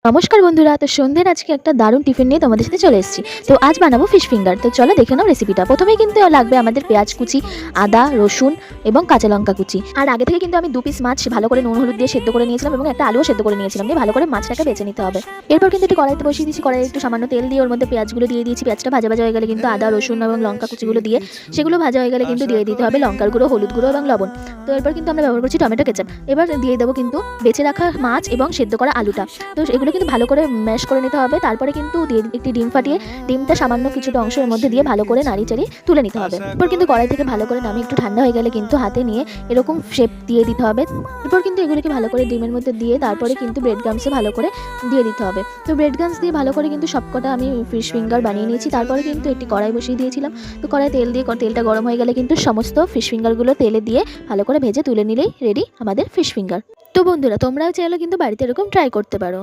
নমস্কার বন্ধুরা, তো সন্ধ্যের আজকে একটা দারুণ টিফিন নিয়ে তোমাদের সাথে চলে এসেছি। তো আজ বানাবো ফিশ ফিঙ্গার। তো চলো দেখে নাও রেসিপিটা। প্রথমেই কিন্তু লাগবে আমাদের পেঁয়াজ কুচি, আদা, রসুন এবং কাঁচা লঙ্কা কুচি। আর আগে থেকে কিন্তু আমি 2 পিস মাছ ভালো করে নুন হলুদ দিয়ে সেদ্ধ করে নিয়েছিলাম এবং একটা আলুও সেদ্ধ করে নিয়েছিলাম। দিয়ে ভালো করে মাছটাকে বেছে নিতে হবে। এরপর কিন্তু একটু কড়াইতে বসিয়ে দিয়েছি। কড়াইয়ে একটু সামান্য তেল দিয়ে ওর মধ্যে পেঁয়াজগুলো দিয়ে দিয়েছি। পেঁয়াজটা ভাজা ভাজা হয়ে গেলে কিন্তু আদা, রসুন এবং লঙ্কা কুচিগুলো দিয়ে সেগুলো ভাজা হয়ে গেলে কিন্তু দিয়ে দিতে হবে লঙ্কার গুঁড়ো, হলুদ গুঁড়ো এবং লবণ। তো এরপর কিন্তু আমরা ব্যবহার করছি টমেটো কেচাপ। এবার দিয়ে দেবো কিন্তু বেছে রাখা মাছ এবং সেদ্ধ করা আলুটা। তো এগুলো কিন্তু ভালো করে ম্যাশ করে নিতে হবে। তারপরে কিন্তু দিয়ে একটি ডিম ফাটিয়ে ডিমটা সামান্য কিছুটা অংশের মধ্যে দিয়ে ভালো করে নাড়িয়ে চাড়িয়ে তুলে নিতে হবে। এরপর কিন্তু কড়াই থেকে ভালো করে নামিয়ে একটু ঠান্ডা হয়ে গেলে কিন্তু হাতে নিয়ে এরকম শেপ দিয়ে দিতে হবে। এরপর কিন্তু এগুলোকে ভালো করে ডিমের মধ্যে দিয়ে তারপরে কিন্তু ব্রেড গামসে ভালো করে দিয়ে দিতে হবে। তো ব্রেড গামস দিয়ে ভালো করে কিন্তু সবকটা আমি ফিশ ফিঙ্গার বানিয়ে নিয়েছি। তারপরে কিন্তু একটি কড়াই বসিয়ে দিয়েছিলাম। তো কড়াই তেল দিয়ে তেলটা গরম হয়ে গেলে কিন্তু সমস্ত ফিশ ফিঙ্গারগুলো তেলে দিয়ে ভালো করে ভেজে তুলে নিলেই রেডি আমাদের ফিশ ফিঙ্গার। তো বন্ধুরা, তোমরাও চাইলে কিন্তু বাড়িতে এরকম ট্রাই করতে পারো।